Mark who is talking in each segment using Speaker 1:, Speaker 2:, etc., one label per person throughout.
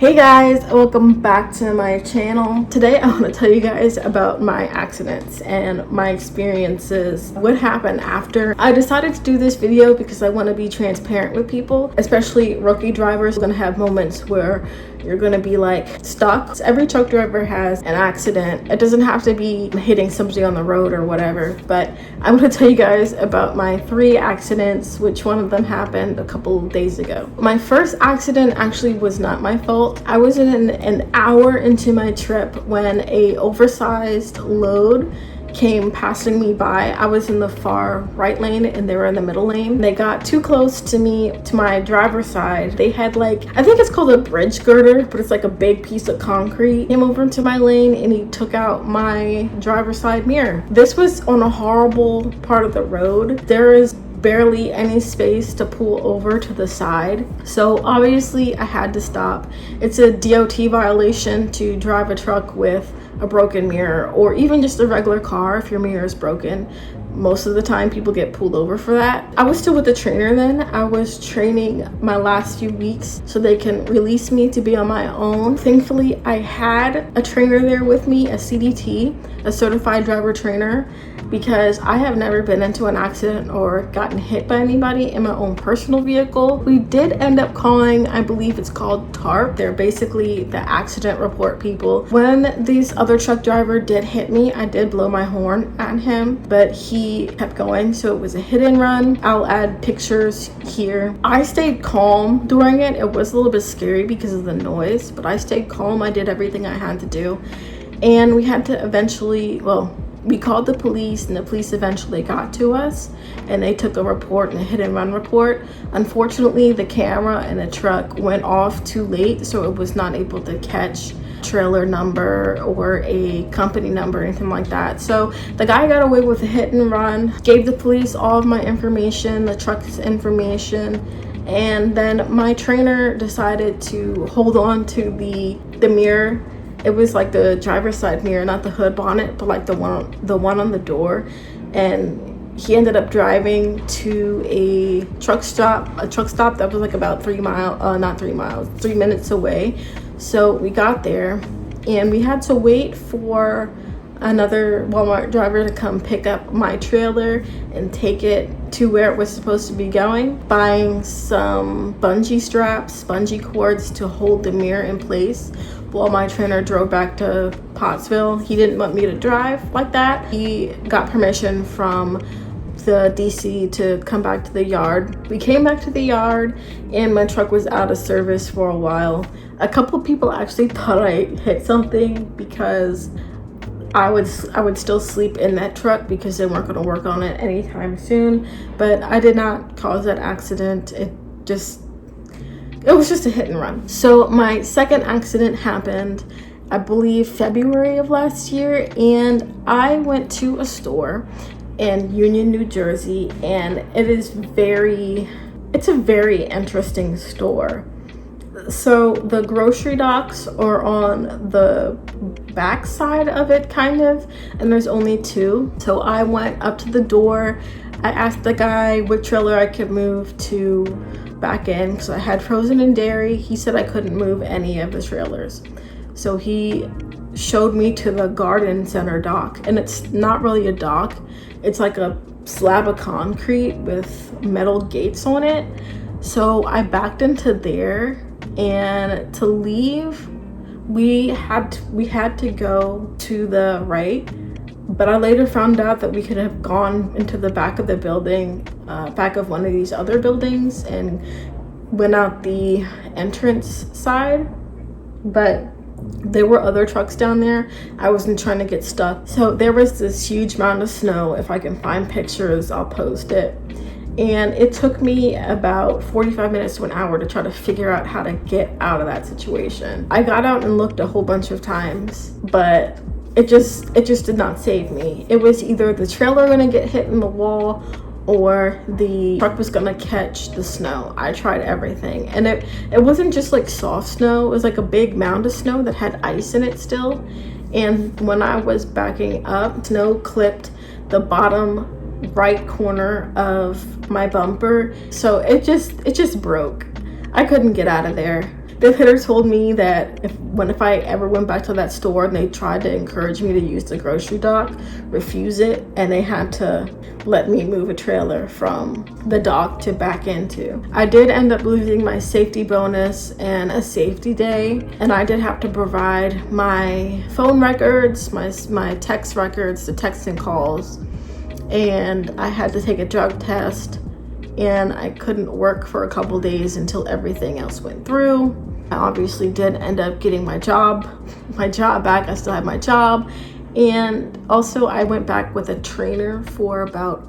Speaker 1: Hey guys, welcome back to my channel. Today I want to tell you guys about my accidents and my experiences, what happened after. I decided to do this video because I want to be transparent with people, especially rookie drivers. We're going to have moments where you're going to be like stuck. Every truck driver has an accident. It doesn't have to be hitting somebody on the road or whatever, but I'm going to tell you guys about my 3 accidents, which one of them happened a couple of days ago. My first accident actually was not my fault. I was in an hour into my trip when a oversized load came passing me by. I was in the far right lane and they were in the middle lane. They got too close to me, to my driver's side. They had like, I think it's called a bridge girder, but it's like a big piece of concrete. Came over into my lane and he took out my driver's side mirror. This was on a horrible part of the road. There is barely any space to pull over to the side, so obviously I had to stop. It's a DOT violation to drive a truck with a broken mirror, or even just a regular car if your mirror is broken. Most of the time people get pulled over for that. I was still with the trainer then. I was training my last few weeks so they can release me to be on my own. Thankfully I had a trainer there with me, a CDT, a certified driver trainer, because I have never been into an accident or gotten hit by anybody in my own personal vehicle. We did end up calling, I believe it's called TARP. They're basically the accident report people. When this other truck driver did hit me, I did blow my horn at him, but he kept going, so it was a hit and run. I'll add pictures here. I stayed calm during it. It was a little bit scary because of the noise, but I stayed calm. I did everything I had to do, and we had to eventually, we called the police and the police eventually got to us and they took a report, and a hit and run report. Unfortunately, the camera in the truck went off too late, so it was not able to catch trailer number or a company number or anything like that. So the guy got away with a hit and run, gave the police all of my information, the truck's information, and then my trainer decided to hold on to the mirror. It was like the driver's side mirror, not the hood bonnet, but like the one on the door. And he ended up driving to a truck stop that was like about 3 minutes away. So we got there and we had to wait for another Walmart driver to come pick up my trailer and take it to where it was supposed to be going, buying some bungee cords to hold the mirror in place while my trainer drove back to Pottsville. He didn't want me to drive like that. He got permission from the DC to come back to the yard. We came back to the yard and my truck was out of service for a while. A couple people actually thought I hit something because I would still sleep in that truck because they weren't going to work on it anytime soon, but I did not cause that accident. It was just a hit and run. So my second accident happened, I believe, February of last year, and I went to a store in Union, New Jersey, and it's a very interesting store. So the grocery docks are on the back side of it, kind of, and there's only 2. So I went up to the door. I asked the guy what trailer I could move to back in because I had frozen and dairy. He said I couldn't move any of the trailers. So he showed me to the garden center dock, and it's not really a dock. It's like a slab of concrete with metal gates on it. So I backed into there, and to leave we had to go to the right, but I later found out that we could have gone into the back of the building, back of one of these other buildings, and went out the entrance side, but there were other trucks down there. I wasn't trying to get stuck. So there was this huge amount of snow. If I can find pictures, I'll post it. And it took me about 45 minutes to an hour to try to figure out how to get out of that situation. I got out and looked a whole bunch of times, but it just did not save me. It was either the trailer gonna get hit in the wall or the truck was gonna catch the snow. I tried everything, and it wasn't just like soft snow. It was like a big mound of snow that had ice in it still. And when I was backing up, snow clipped the bottom right corner of my bumper, so it just broke. I couldn't get out of there. The hitter told me that if I ever went back to that store and they tried to encourage me to use the grocery dock, refuse it, and they had to let me move a trailer from the dock to back into. I did end up losing my safety bonus and a safety day, and I did have to provide my phone records, my text records, the text and calls, and I had to take a drug test, and I couldn't work for a couple days until everything else went through. I obviously did end up getting my job back. I still had my job. And also I went back with a trainer for about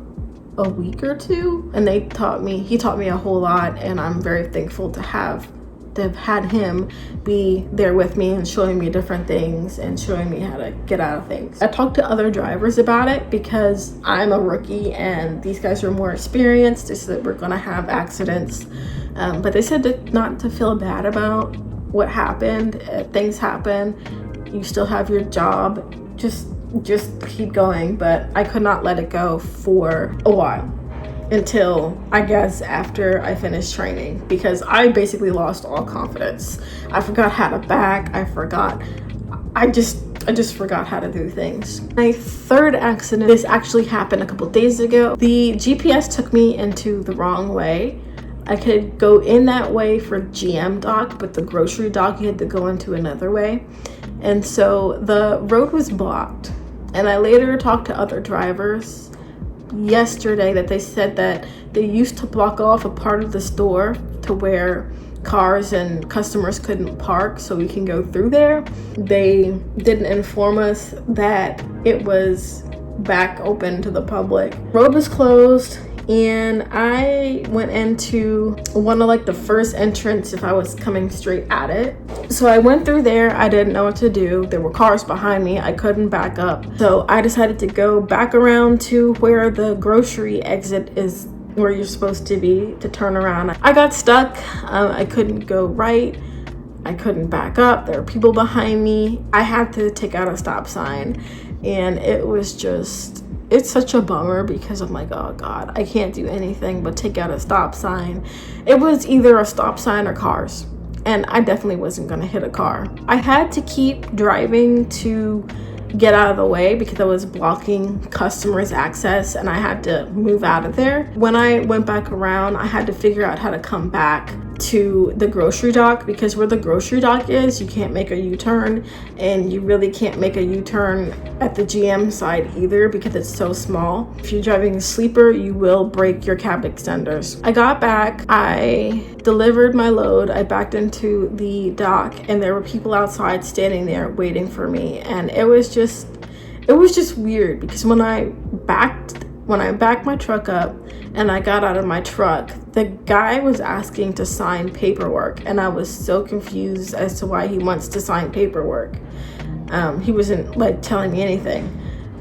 Speaker 1: a week or two, and he taught me a whole lot, and I'm very thankful to have had him be there with me and showing me different things and showing me how to get out of things. I talked to other drivers about it because I'm a rookie and these guys are more experienced. They said we're gonna have accidents, but they said not to feel bad about what happened. Things happen, you still have your job, just keep going. But I could not let it go for a while, until I guess after I finished training, because I basically lost all confidence. I forgot how to back. I just forgot how to do things. My third accident, this actually happened a couple days ago. The GPS took me into the wrong way. I could go in that way for GM dock, but the grocery dock you had to go into another way. And so the road was blocked. And I later talked to other drivers yesterday that they said that they used to block off a part of the store to where cars and customers couldn't park so we can go through there. They didn't inform us that it was back open to the public. Road was closed, and I went into one of like the first entrance if I was coming straight at it. So I went through there. I didn't know what to do. There were cars behind me. I couldn't back up. So I decided to go back around to where the grocery exit is, where you're supposed to be, to turn around. I got stuck. I couldn't go right. I couldn't back up. There were people behind me. I had to take out a stop sign, and it's such a bummer because I'm like, oh God, I can't do anything but take out a stop sign. It was either a stop sign or cars, and I definitely wasn't gonna hit a car. I had to keep driving to get out of the way because I was blocking customers' access, and I had to move out of there. When I went back around, I had to figure out how to come back to the grocery dock, because where the grocery dock is, you can't make a U-turn, and you really can't make a U-turn at the GM side either because it's so small. If you're driving a sleeper, you will break your cab extenders. I got back, I delivered my load, I backed into the dock, and there were people outside standing there waiting for me, and it was just weird because when I backed my truck up and I got out of my truck, the guy was asking to sign paperwork, and I was so confused as to why he wants to sign paperwork. He wasn't like telling me anything,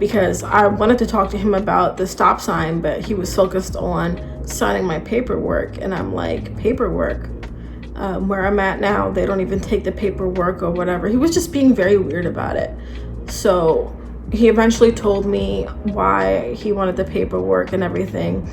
Speaker 1: because I wanted to talk to him about the stop sign, but he was focused on signing my paperwork, and I'm like, paperwork? Where I'm at now, they don't even take the paperwork or whatever. He was just being very weird about it. So he eventually told me why he wanted the paperwork and everything.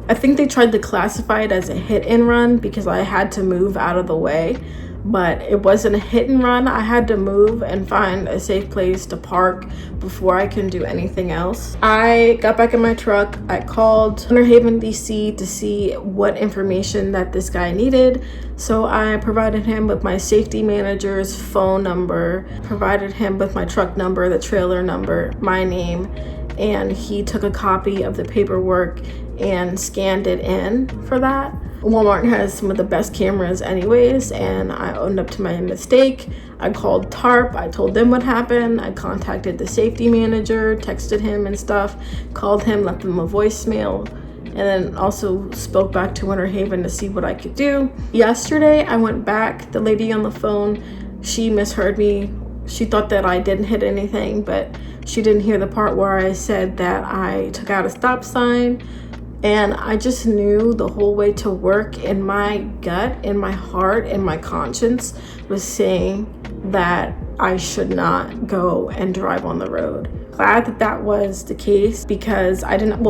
Speaker 1: I think they tried to classify it as a hit and run because I had to move out of the way, but it wasn't a hit and run. I had to move and find a safe place to park before I can do anything else. I got back in my truck. I called Winter Haven, DC to see what information that this guy needed. So I provided him with my safety manager's phone number, provided him with my truck number, the trailer number, my name, and he took a copy of the paperwork and scanned it in for that. Walmart has some of the best cameras anyways, and I owned up to my mistake. I called TARP, I told them what happened, I contacted the safety manager, texted him and stuff, called him, left him a voicemail, and then also spoke back to Winter Haven to see what I could do. Yesterday, I went back, the lady on the phone, she misheard me. She thought that I didn't hit anything, but she didn't hear the part where I said that I took out a stop sign. And I just knew the whole way to work, in my gut, in my heart, in my conscience was saying that I should not go and drive on the road. Glad that that was the case, because I didn't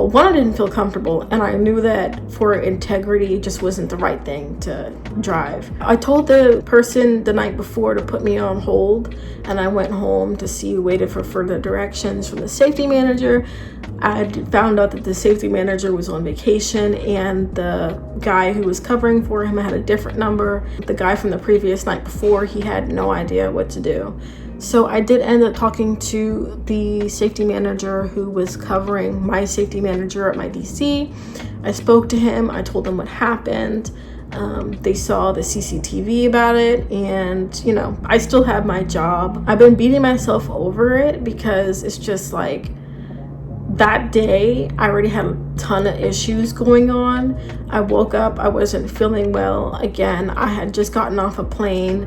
Speaker 1: feel comfortable, and I knew that for integrity it just wasn't the right thing to drive. I told the person the night before to put me on hold, and I went home to waited for further directions from the safety manager. I found out that the safety manager was on vacation, and the guy who was covering for him had a different number. The guy from the previous night before, he had no idea what to do. So I did end up talking to the safety manager who was covering my safety manager at my DC. I spoke to him. I told him what happened. They saw the CCTV about it, and I still have my job. I've been beating myself over it because it's just like, that day I already had a ton of issues going on. I woke up, I wasn't feeling well again. I had just gotten off a plane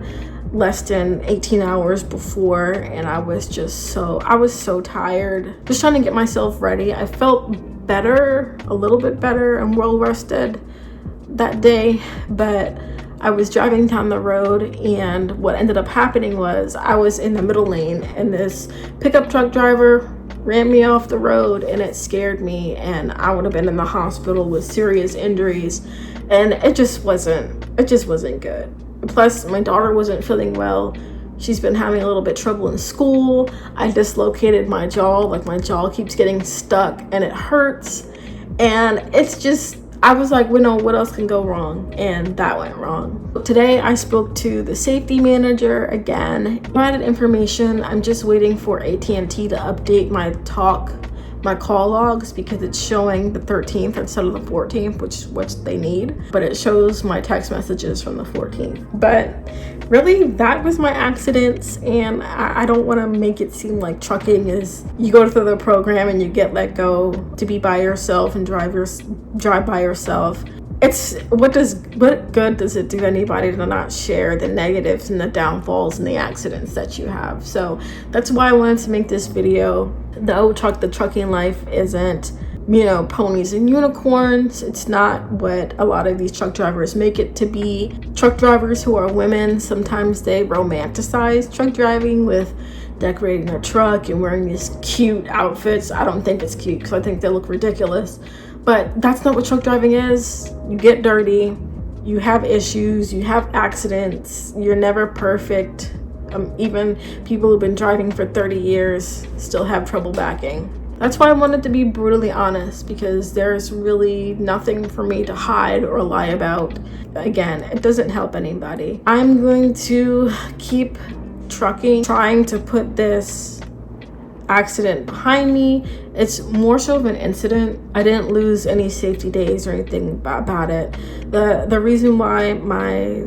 Speaker 1: less than 18 hours before, and I was so tired, just trying to get myself ready. I felt better, a little bit better, and well rested that day, but I was driving down the road, and what ended up happening was I was in the middle lane, and this pickup truck driver ran me off the road, and it scared me, and I would have been in the hospital with serious injuries, and it just wasn't good. Plus, my daughter wasn't feeling well. She's been having a little bit trouble in school. I dislocated my jaw. Like, my jaw keeps getting stuck and it hurts. And it's just, I was like, well, what else can go wrong? And that went wrong. Today, I spoke to the safety manager again. Provided information. I'm just waiting for AT&T to update my call logs, because it's showing the 13th instead of the 14th, which they need, but it shows my text messages from the 14th. But really, that was my accidents, and I don't want to make it seem like trucking is you go through the program and you get let go to be by yourself and drive by yourself. It's what good does it do anybody to not share the negatives and the downfalls and the accidents that you have? So that's why I wanted to make this video. The trucking life isn't, ponies and unicorns. It's not what a lot of these truck drivers make it to be. Truck drivers who are women, sometimes they romanticize truck driving with decorating their truck and wearing these cute outfits. I don't think it's cute, because I think they look ridiculous. But that's not what truck driving is. You get dirty, you have issues, you have accidents, you're never perfect. Even people who've been driving for 30 years still have trouble backing. That's why I wanted to be brutally honest, because there's really nothing for me to hide or lie about. Again, it doesn't help anybody. I'm going to keep trucking, trying to put this accident behind me. It's more so of an incident. I didn't lose any safety days or anything about it. The reason why my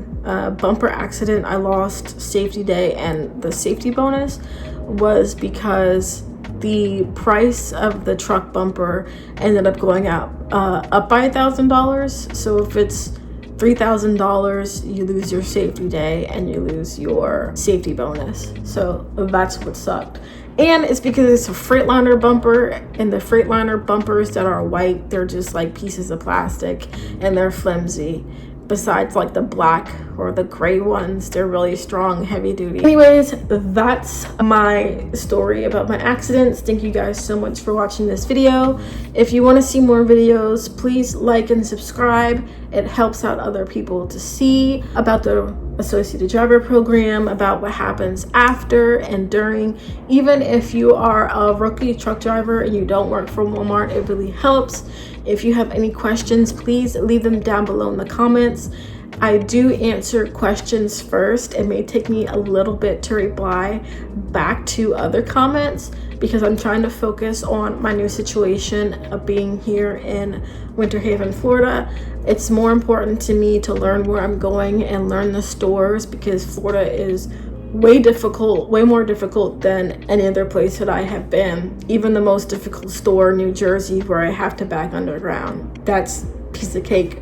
Speaker 1: bumper accident, I lost safety day and the safety bonus, was because the price of the truck bumper ended up going up by $1,000. So if it's $3,000, you lose your safety day and you lose your safety bonus. So that's what sucked. And it's because it's a Freightliner bumper, and the Freightliner bumpers that are white, they're just like pieces of plastic, and they're flimsy. Besides like the black or the gray ones, they're really strong, heavy duty. Anyways, that's my story about my accidents. Thank you guys so much for watching this video. If you want to see more videos, please like and subscribe. It helps out other people to see about the Associated Driver Program, about what happens after and during. Even if you are a rookie truck driver and you don't work for Walmart, it really helps. If you have any questions, please leave them down below in the comments. I do answer questions first. It may take me a little bit to reply back to other comments, because I'm trying to focus on my new situation of being here in Winter Haven, Florida. It's more important to me to learn where I'm going and learn the stores, because Florida is way more difficult than any other place that I have been. Even the most difficult store, New Jersey, where I have to back underground, that's piece of cake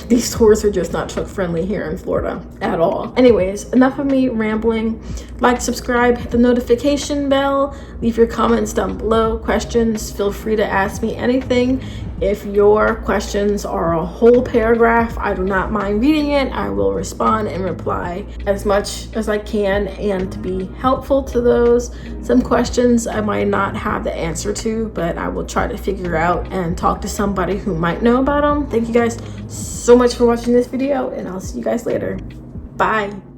Speaker 1: these tours are just not truck friendly here in Florida at all. Anyways, enough of me rambling. Like, subscribe, hit the notification bell, leave your comments down below, questions, feel free to ask me anything. If your questions are a whole paragraph, I do not mind reading it. I will respond and reply as much as I can, and to be helpful to those. Some questions I might not have the answer to, but I will try to figure out and talk to somebody who might know about them. Thank you guys so much for watching this video, and I'll see you guys later. Bye.